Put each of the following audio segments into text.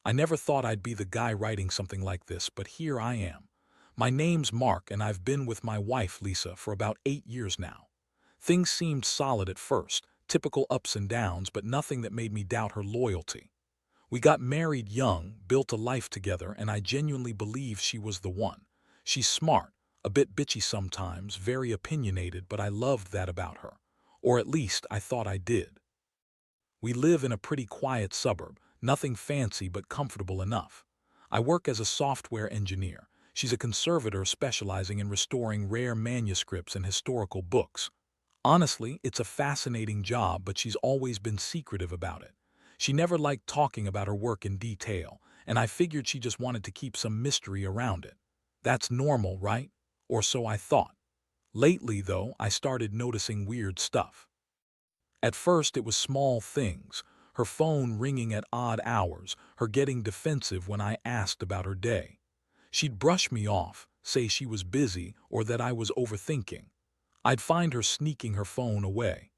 I never thought I'd be the guy writing something like this, but here I am. My name's Mark, and I've been with my wife, Lisa, for about 8 years now. Things seemed solid at first, typical ups and downs, but nothing that made me doubt her loyalty. We got married young, built a life together, and I genuinely believe she was the one. She's smart, a bit bitchy sometimes, very opinionated, but I loved that about her. Or at least I thought I did. We live in a pretty quiet suburb, nothing fancy but comfortable enough. I work as a software engineer. She's a conservator specializing in restoring rare manuscripts and historical books. Honestly, it's a fascinating job, but she's always been secretive about it. She never liked talking about her work in detail, and I figured she just wanted to keep some mystery around it. That's normal, right? Or so I thought. Lately, though, I started noticing weird stuff. At first, it was small things: her phone ringing at odd hours, her getting defensive when I asked about her day. She'd brush me off, say she was busy or that I was overthinking. I'd find her sneaking her phone away,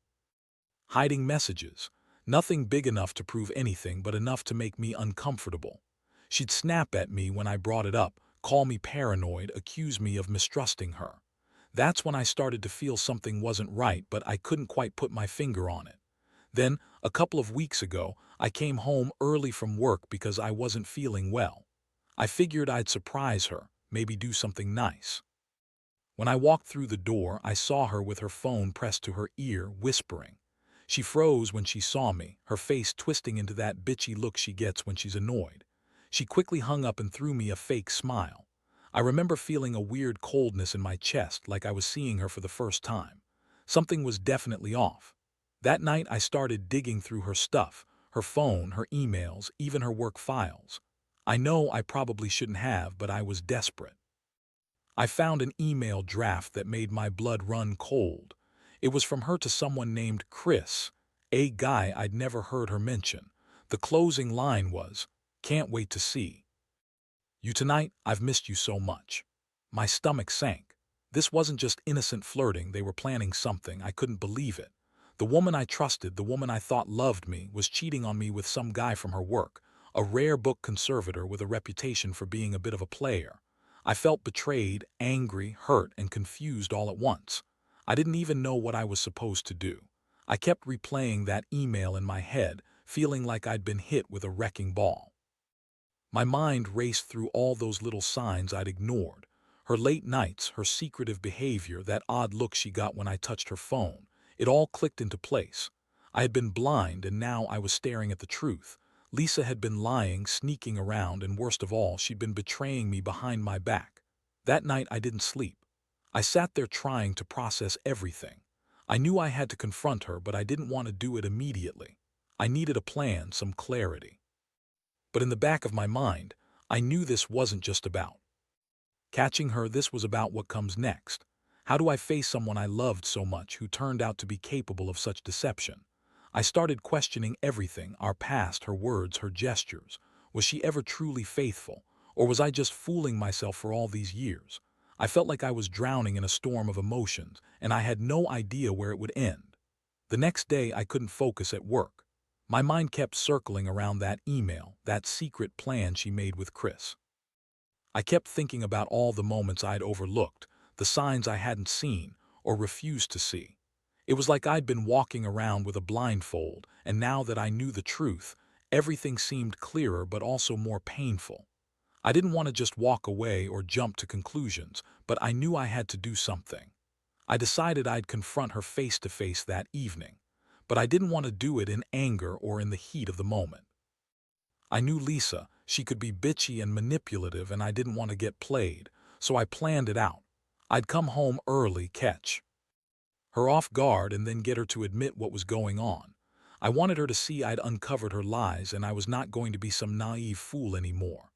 hiding messages. Nothing big enough to prove anything, but enough to make me uncomfortable. She'd snap at me when I brought it up, call me paranoid, accuse me of mistrusting her. That's when I started to feel something wasn't right, but I couldn't quite put my finger on it. Then, a couple of weeks ago, I came home early from work because I wasn't feeling well. I figured I'd surprise her, maybe do something nice. When I walked through the door, I saw her with her phone pressed to her ear, whispering. She froze when she saw me, her face twisting into that bitchy look she gets when she's annoyed. She quickly hung up and threw me a fake smile. I remember feeling a weird coldness in my chest, like I was seeing her for the first time. Something was definitely off. That night I started digging through her stuff, her phone, her emails, even her work files. I know I probably shouldn't have, but I was desperate. I found an email draft that made my blood run cold. It was from her to someone named Chris, a guy I'd never heard her mention. The closing line was, "Can't wait to see you tonight. I've missed you so much." My stomach sank. This wasn't just innocent flirting, they were planning something. I couldn't believe it. The woman I trusted, the woman I thought loved me, was cheating on me with some guy from her work, a rare book conservator with a reputation for being a bit of a player. I felt betrayed, angry, hurt, and confused all at once. I didn't even know what I was supposed to do. I kept replaying that email in my head, feeling like I'd been hit with a wrecking ball. My mind raced through all those little signs I'd ignored. Her late nights, her secretive behavior, that odd look she got when I touched her phone. It all clicked into place. I had been blind, and now I was staring at the truth. Lisa had been lying, sneaking around, and worst of all, she'd been betraying me behind my back. That night I didn't sleep. I sat there trying to process everything. I knew I had to confront her, but I didn't want to do it immediately. I needed a plan, some clarity. But in the back of my mind, I knew this wasn't just about catching her. This was about what comes next. How do I face someone I loved so much who turned out to be capable of such deception? I started questioning everything: our past, her words, her gestures. Was she ever truly faithful? Or was I just fooling myself for all these years? I felt like I was drowning in a storm of emotions, and I had no idea where it would end. The next day, I couldn't focus at work. My mind kept circling around that email, that secret plan she made with Chris. I kept thinking about all the moments I'd overlooked, the signs I hadn't seen or refused to see. It was like I'd been walking around with a blindfold, and now that I knew the truth, everything seemed clearer but also more painful. I didn't want to just walk away or jump to conclusions, but I knew I had to do something. I decided I'd confront her face to face that evening, but I didn't want to do it in anger or in the heat of the moment. I knew Lisa. She could be bitchy and manipulative, and I didn't want to get played, so I planned it out. I'd come home early, catch her off guard, and then get her to admit what was going on. I wanted her to see I'd uncovered her lies, and I was not going to be some naive fool anymore.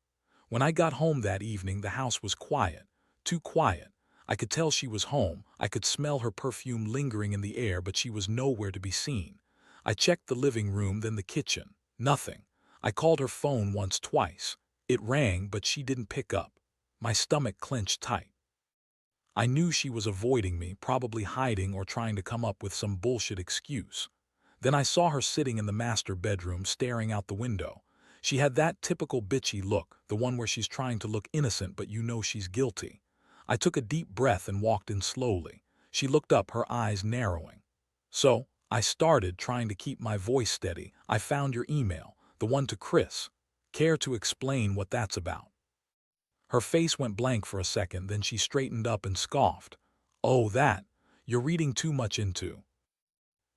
When I got home that evening, the house was quiet, too quiet. I could tell she was home. I could smell her perfume lingering in the air, but she was nowhere to be seen. I checked the living room, then the kitchen. Nothing. I called her phone once, twice. It rang, but she didn't pick up. My stomach clenched tight. I knew she was avoiding me, probably hiding or trying to come up with some bullshit excuse. Then I saw her sitting in the master bedroom, staring out the window. She had that typical bitchy look, the one where she's trying to look innocent but you know she's guilty. I took a deep breath and walked in slowly. She looked up, her eyes narrowing. "So," I started, trying to keep my voice steady, "I found your email, the one to Chris. Care to explain what that's about?" Her face went blank for a second, then she straightened up and scoffed. "Oh, that. You're reading too much into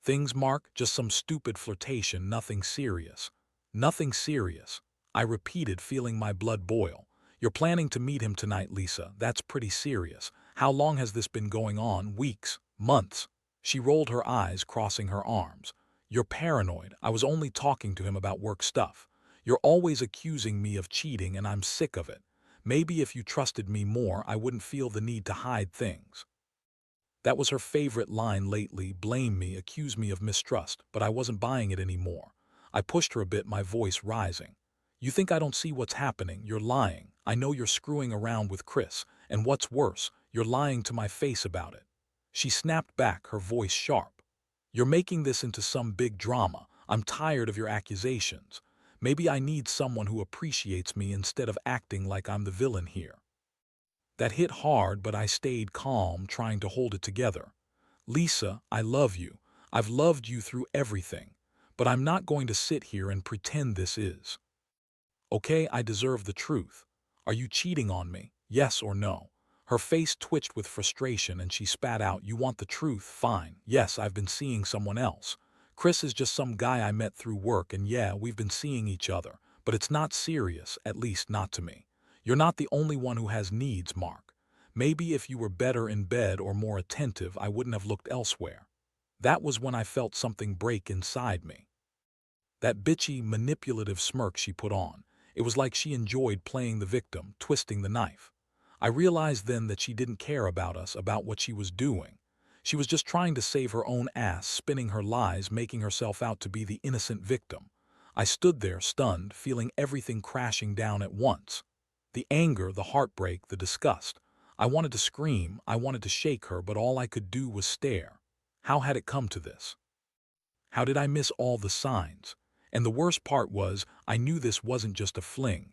things, Mark. Just some stupid flirtation, nothing serious." "Nothing serious," I repeated, feeling my blood boil. "You're planning to meet him tonight, Lisa. That's pretty serious. How long has this been going on? Weeks? Months?" She rolled her eyes, crossing her arms. "You're paranoid. I was only talking to him about work stuff. You're always accusing me of cheating and I'm sick of it. Maybe if you trusted me more, I wouldn't feel the need to hide things." That was her favorite line lately: blame me, accuse me of mistrust, but I wasn't buying it anymore. I pushed her a bit, my voice rising. "You think I don't see what's happening? You're lying. I know you're screwing around with Chris, and what's worse, you're lying to my face about it." She snapped back, her voice sharp. "You're making this into some big drama. I'm tired of your accusations. Maybe I need someone who appreciates me instead of acting like I'm the villain here." That hit hard, but I stayed calm, trying to hold it together. "Lisa, I love you. I've loved you through everything. But I'm not going to sit here and pretend this is okay. I deserve the truth. Are you cheating on me? Yes or no?" Her face twitched with frustration and she spat out, "You want the truth? Fine. Yes, I've been seeing someone else. Chris is just some guy I met through work, and yeah, we've been seeing each other. But it's not serious, at least not to me. You're not the only one who has needs, Mark. Maybe if you were better in bed or more attentive, I wouldn't have looked elsewhere." That was when I felt something break inside me. That bitchy, manipulative smirk she put on. It was like she enjoyed playing the victim, twisting the knife. I realized then that she didn't care about us, about what she was doing. She was just trying to save her own ass, spinning her lies, making herself out to be the innocent victim. I stood there, stunned, feeling everything crashing down at once. The anger, the heartbreak, the disgust. I wanted to scream, I wanted to shake her, but all I could do was stare. How had it come to this? How did I miss all the signs? And the worst part was, I knew this wasn't just a fling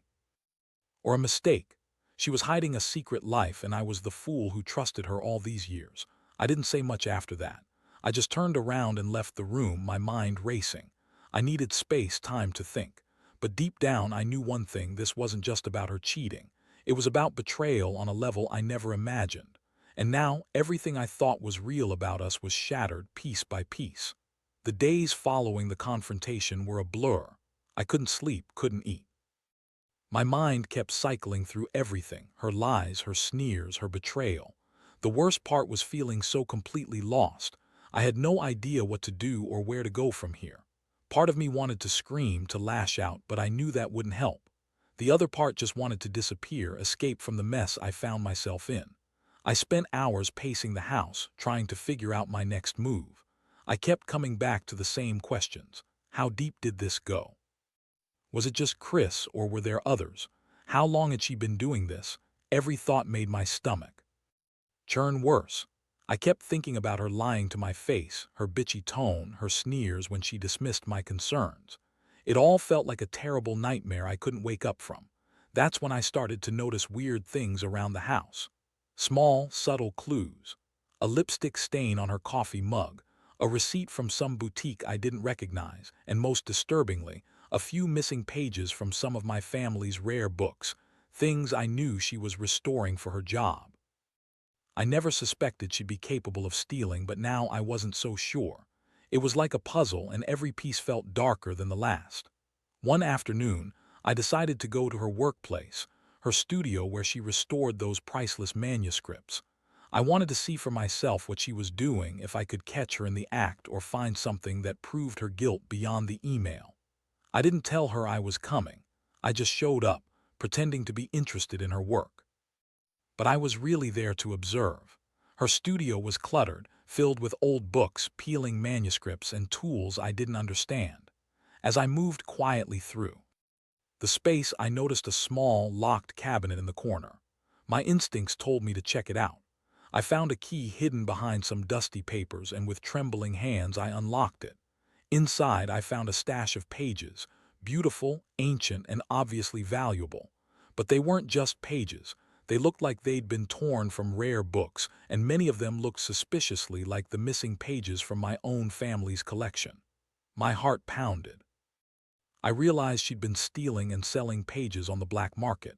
or a mistake. She was hiding a secret life, and I was the fool who trusted her all these years. I didn't say much after that. I just turned around and left the room, my mind racing. I needed space, time to think. But deep down, I knew one thing: this wasn't just about her cheating. It was about betrayal on a level I never imagined. And now, everything I thought was real about us was shattered piece by piece. The days following the confrontation were a blur. I couldn't sleep, couldn't eat. My mind kept cycling through everything: her lies, her sneers, her betrayal. The worst part was feeling so completely lost. I had no idea what to do or where to go from here. Part of me wanted to scream, to lash out, but I knew that wouldn't help. The other part just wanted to disappear, escape from the mess I found myself in. I spent hours pacing the house, trying to figure out my next move. I kept coming back to the same questions. How deep did this go? Was it just Chris, or were there others? How long had she been doing this? Every thought made my stomach churn worse. I kept thinking about her lying to my face, her bitchy tone, her sneers when she dismissed my concerns. It all felt like a terrible nightmare I couldn't wake up from. That's when I started to notice weird things around the house. Small, subtle clues. A lipstick stain on her coffee mug, a receipt from some boutique I didn't recognize, and most disturbingly, a few missing pages from some of my family's rare books, things I knew she was restoring for her job. I never suspected she'd be capable of stealing, but now I wasn't so sure. It was like a puzzle, and every piece felt darker than the last. One afternoon, I decided to go to her workplace, her studio where she restored those priceless manuscripts. I wanted to see for myself what she was doing, if I could catch her in the act or find something that proved her guilt beyond the email. I didn't tell her I was coming. I just showed up, pretending to be interested in her work. But I was really there to observe. Her studio was cluttered, filled with old books, peeling manuscripts, and tools I didn't understand. As I moved quietly through the space, I noticed a small, locked cabinet in the corner. My instincts told me to check it out. I found a key hidden behind some dusty papers, and with trembling hands I unlocked it. Inside, I found a stash of pages, beautiful, ancient, and obviously valuable. But they weren't just pages. They looked like they'd been torn from rare books, and many of them looked suspiciously like the missing pages from my own family's collection. My heart pounded. I realized she'd been stealing and selling pages on the black market.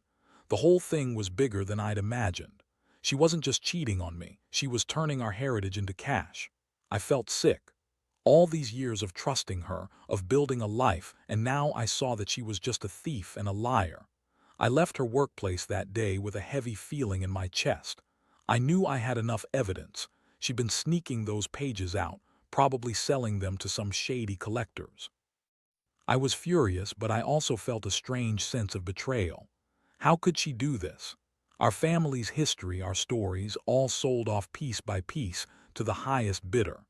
The whole thing was bigger than I'd imagined. She wasn't just cheating on me, she was turning our heritage into cash. I felt sick. All these years of trusting her, of building a life, and now I saw that she was just a thief and a liar. I left her workplace that day with a heavy feeling in my chest. I knew I had enough evidence. She'd been sneaking those pages out, probably selling them to some shady collectors. I was furious, but I also felt a strange sense of betrayal. How could she do this? Our family's history, our stories, all sold off piece by piece to the highest bidder.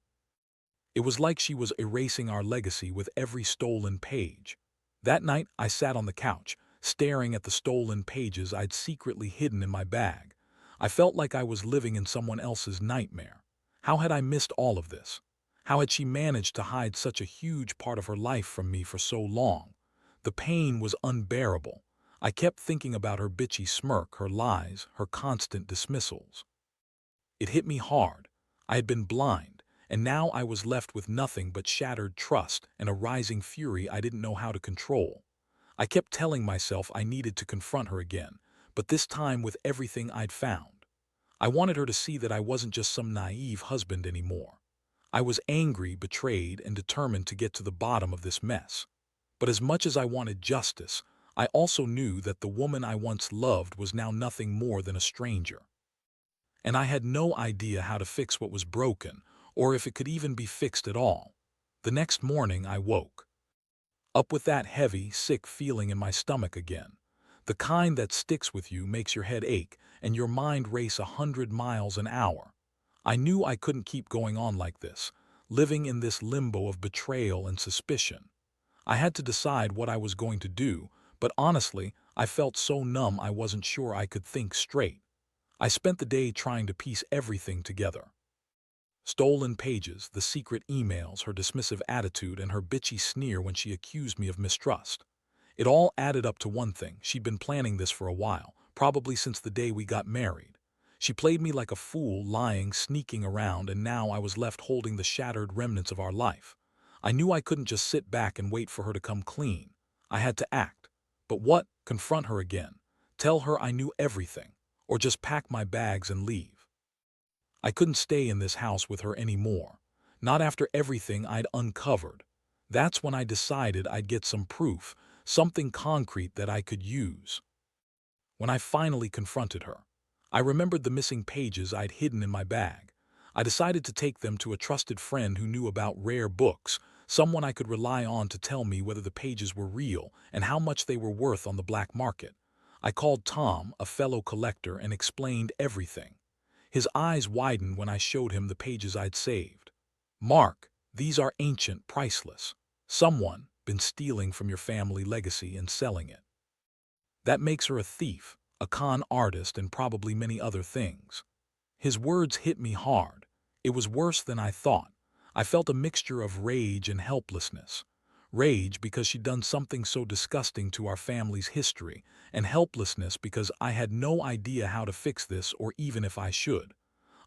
It was like she was erasing our legacy with every stolen page. That night, I sat on the couch, staring at the stolen pages I'd secretly hidden in my bag. I felt like I was living in someone else's nightmare. How had I missed all of this? How had she managed to hide such a huge part of her life from me for so long? The pain was unbearable. I kept thinking about her bitchy smirk, her lies, her constant dismissals. It hit me hard. I had been blind, and now I was left with nothing but shattered trust and a rising fury I didn't know how to control. I kept telling myself I needed to confront her again, but this time with everything I'd found. I wanted her to see that I wasn't just some naive husband anymore. I was angry, betrayed, and determined to get to the bottom of this mess. But as much as I wanted justice, I also knew that the woman I once loved was now nothing more than a stranger. And I had no idea how to fix what was broken, or if it could even be fixed at all. The next morning I woke up with that heavy, sick feeling in my stomach again. The kind that sticks with you, makes your head ache, and your mind race 100 miles an hour. I knew I couldn't keep going on like this, living in this limbo of betrayal and suspicion. I had to decide what I was going to do, but honestly, I felt so numb I wasn't sure I could think straight. I spent the day trying to piece everything together. Stolen pages, the secret emails, her dismissive attitude, and her bitchy sneer when she accused me of mistrust. It all added up to one thing: she'd been planning this for a while, probably since the day we got married. She played me like a fool, lying, sneaking around, and now I was left holding the shattered remnants of our life. I knew I couldn't just sit back and wait for her to come clean. I had to act. But what? Confront her again. Tell her I knew everything. Or just pack my bags and leave. I couldn't stay in this house with her anymore. Not after everything I'd uncovered. That's when I decided I'd get some proof, something concrete that I could use. When I finally confronted her, I remembered the missing pages I'd hidden in my bag. I decided to take them to a trusted friend who knew about rare books, someone I could rely on to tell me whether the pages were real and how much they were worth on the black market. I called Tom, a fellow collector, and explained everything. His eyes widened when I showed him the pages I'd saved. "Mark, these are ancient, priceless. Someone been stealing from your family legacy and selling it. That makes her a thief, a con artist, and probably many other things." His words hit me hard. It was worse than I thought. I felt a mixture of rage and helplessness. Rage because she'd done something so disgusting to our family's history, and helplessness because I had no idea how to fix this or even if I should.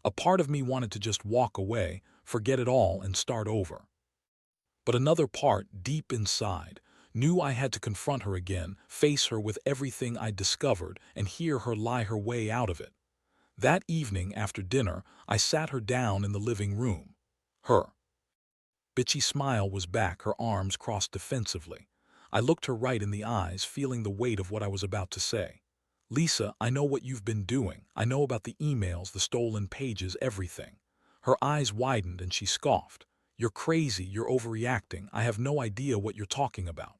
A part of me wanted to just walk away, forget it all, and start over. But another part, deep inside, knew I had to confront her again, face her with everything I'd discovered, and hear her lie her way out of it. That evening after dinner, I sat her down in the living room. Her bitchy smile was back, her arms crossed defensively. I looked her right in the eyes, feeling the weight of what I was about to say. "Lisa, I know what you've been doing. I know about the emails, the stolen pages, everything." Her eyes widened and she scoffed. "You're crazy, you're overreacting. I have no idea what you're talking about."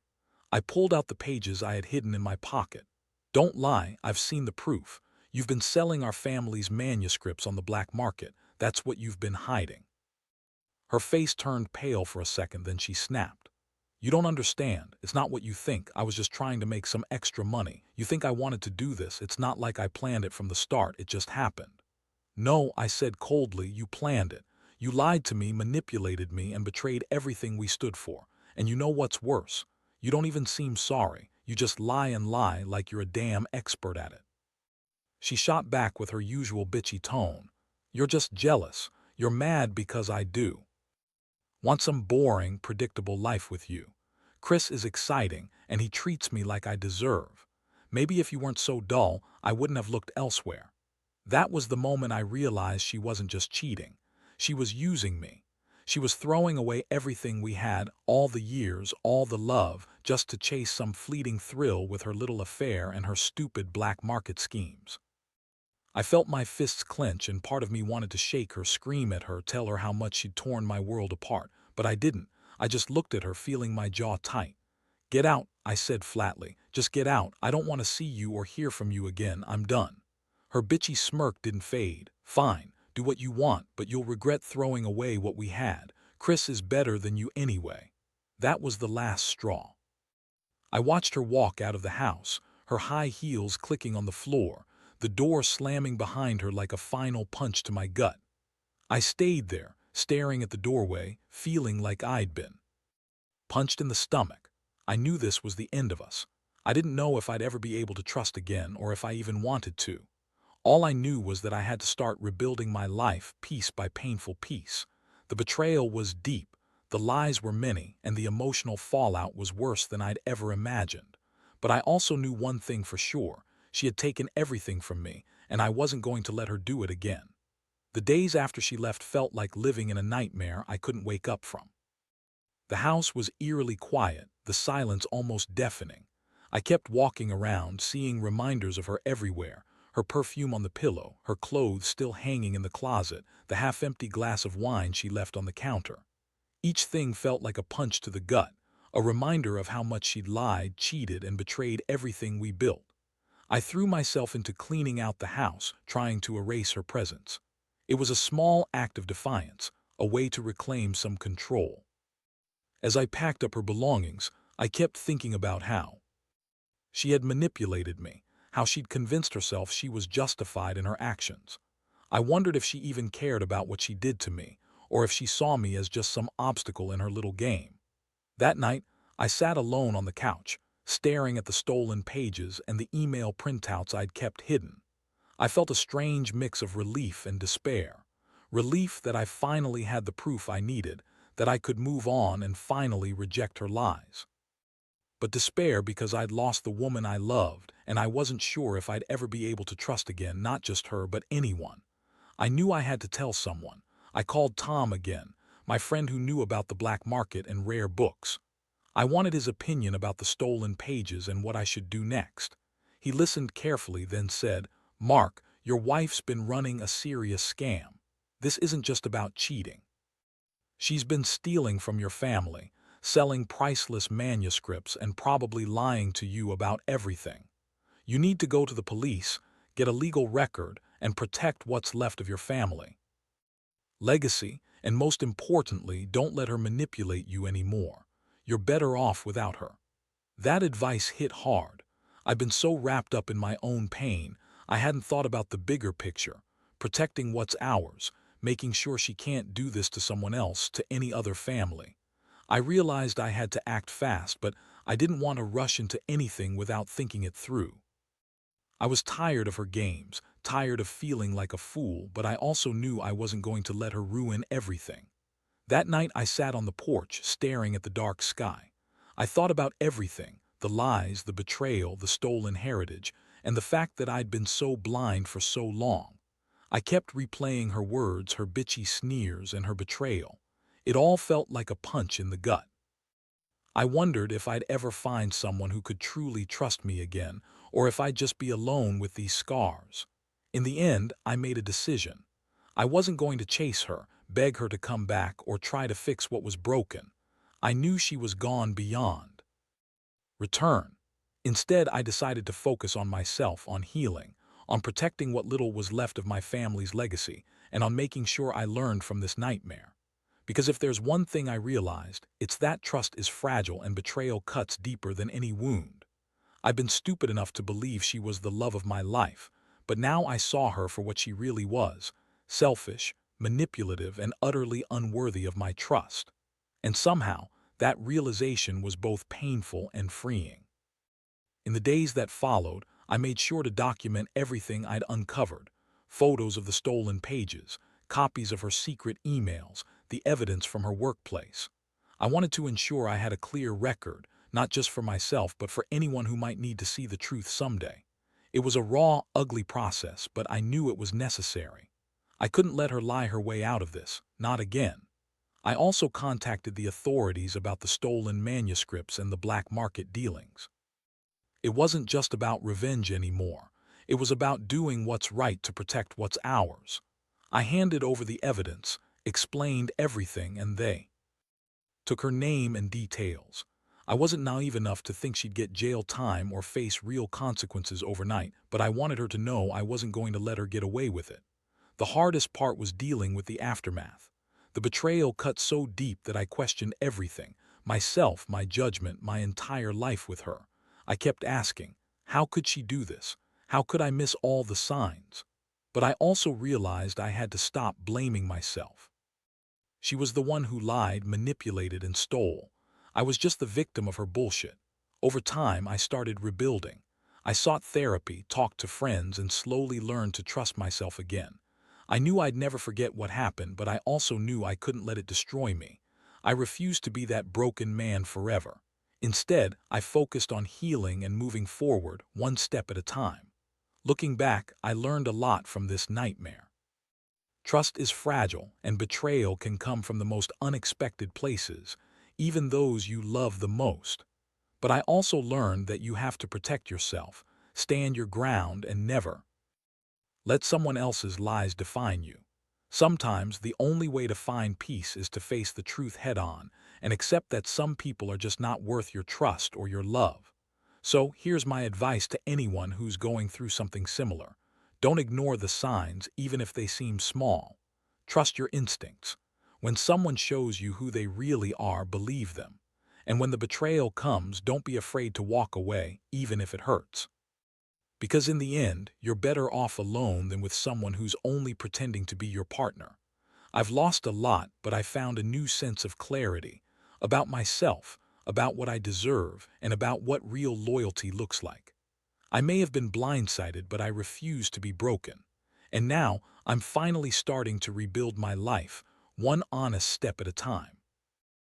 I pulled out the pages I had hidden in my pocket. "Don't lie, I've seen the proof. You've been selling our family's manuscripts on the black market. That's what you've been hiding." Her face turned pale for a second, then she snapped. "You don't understand. It's not what you think. I was just trying to make some extra money. You think I wanted to do this? It's not like I planned it from the start. It just happened." "No," I said coldly, "you planned it. You lied to me, manipulated me, and betrayed everything we stood for. And you know what's worse? You don't even seem sorry. You just lie and lie like you're a damn expert at it." She shot back with her usual bitchy tone. "You're just jealous. You're mad because I do. Want some boring, predictable life with you. Chris is exciting, and he treats me like I deserve. Maybe if you weren't so dull, I wouldn't have looked elsewhere." That was the moment I realized she wasn't just cheating. She was using me. She was throwing away everything we had, all the years, all the love, just to chase some fleeting thrill with her little affair and her stupid black market schemes. I felt my fists clench, and part of me wanted to shake her, scream at her, tell her how much she'd torn my world apart. But I didn't. I just looked at her, feeling my jaw tight. "Get out," I said flatly. "Just get out. I don't want to see you or hear from you again. I'm done." Her bitchy smirk didn't fade. "Fine, do what you want, but you'll regret throwing away what we had. Chris is better than you anyway." That was the last straw. I watched her walk out of the house, her high heels clicking on the floor, the door slamming behind her like a final punch to my gut. I stayed there, staring at the doorway, feeling like I'd been punched in the stomach. I knew this was the end of us. I didn't know if I'd ever be able to trust again or if I even wanted to. All I knew was that I had to start rebuilding my life piece by painful piece. The betrayal was deep, the lies were many, and the emotional fallout was worse than I'd ever imagined. But I also knew one thing for sure: she had taken everything from me, and I wasn't going to let her do it again. The days after she left felt like living in a nightmare I couldn't wake up from. The house was eerily quiet, the silence almost deafening. I kept walking around, seeing reminders of her everywhere: her perfume on the pillow, her clothes still hanging in the closet, the half-empty glass of wine she left on the counter. Each thing felt like a punch to the gut, a reminder of how much she'd lied, cheated, and betrayed everything we built. I threw myself into cleaning out the house, trying to erase her presence. It was a small act of defiance, a way to reclaim some control. As I packed up her belongings, I kept thinking about how she had manipulated me, how she'd convinced herself she was justified in her actions. I wondered if she even cared about what she did to me, or if she saw me as just some obstacle in her little game. That night, I sat alone on the couch, staring at the stolen pages and the email printouts I'd kept hidden. I felt a strange mix of relief and despair. Relief that I finally had the proof I needed, that I could move on and finally reject her lies. But despair because I'd lost the woman I loved, and I wasn't sure if I'd ever be able to trust again, not just her, but anyone. I knew I had to tell someone. I called Tom again, my friend who knew about the black market and rare books. I wanted his opinion about the stolen pages and what I should do next. He listened carefully, then said, "Mark, your wife's been running a serious scam. This isn't just about cheating. She's been stealing from your family, selling priceless manuscripts, and probably lying to you about everything. You need to go to the police, get a legal record, and protect what's left of your family legacy, and most importantly, don't let her manipulate you anymore. You're better off without her." That advice hit hard. I've been so wrapped up in my own pain, I hadn't thought about the bigger picture: protecting what's ours, making sure she can't do this to someone else, to any other family. I realized I had to act fast, but I didn't want to rush into anything without thinking it through. I was tired of her games, tired of feeling like a fool, but I also knew I wasn't going to let her ruin everything. That night I sat on the porch, staring at the dark sky. I thought about everything: the lies, the betrayal, the stolen heritage, and the fact that I'd been so blind for so long. I kept replaying her words, her bitchy sneers, and her betrayal. It all felt like a punch in the gut. I wondered if I'd ever find someone who could truly trust me again, or if I'd just be alone with these scars. In the end, I made a decision. I wasn't going to chase her, beg her to come back, or try to fix what was broken. I knew she was gone beyond return. Instead, I decided to focus on myself, on healing, on protecting what little was left of my family's legacy, and on making sure I learned from this nightmare. Because if there's one thing I realized, it's that trust is fragile and betrayal cuts deeper than any wound. I've been stupid enough to believe she was the love of my life, but now I saw her for what she really was: selfish, manipulative, and utterly unworthy of my trust. And somehow, That realization was both painful and freeing. In the days that followed, I made sure to document everything I'd uncovered: photos of the stolen pages, copies of her secret emails, the evidence from her workplace. I wanted to ensure I had a clear record, not just for myself but for anyone who might need to see the truth someday. It was a raw, ugly process, but I knew it was necessary. I couldn't let her lie her way out of this, not again. I also contacted the authorities about the stolen manuscripts and the black market dealings. It wasn't just about revenge anymore. It was about doing what's right to protect what's ours. I handed over the evidence, explained everything, and they took her name and details. I wasn't naive enough to think she'd get jail time or face real consequences overnight, but I wanted her to know I wasn't going to let her get away with it. The hardest part was dealing with the aftermath. The betrayal cut so deep that I questioned everything: myself, my judgment, my entire life with her. I kept asking, how could she do this? How could I miss all the signs? But I also realized I had to stop blaming myself. She was the one who lied, manipulated, and stole. I was just the victim of her bullshit. Over time, I started rebuilding. I sought therapy, talked to friends, and slowly learned to trust myself again. I knew I'd never forget what happened, but I also knew I couldn't let it destroy me. I refused to be that broken man forever. Instead, I focused on healing and moving forward, one step at a time. Looking back, I learned a lot from this nightmare. Trust is fragile, and betrayal can come from the most unexpected places, even those you love the most. But I also learned that you have to protect yourself, stand your ground, and never let someone else's lies define you. Sometimes the only way to find peace is to face the truth head-on and accept that some people are just not worth your trust or your love. So here's my advice to anyone who's going through something similar. Don't ignore the signs, even if they seem small. Trust your instincts. When someone shows you who they really are, believe them. And when the betrayal comes, don't be afraid to walk away, even if it hurts. Because in the end, you're better off alone than with someone who's only pretending to be your partner. I've lost a lot, but I found a new sense of clarity about myself, about what I deserve, and about what real loyalty looks like. I may have been blindsided, but I refuse to be broken. And now, I'm finally starting to rebuild my life, one honest step at a time.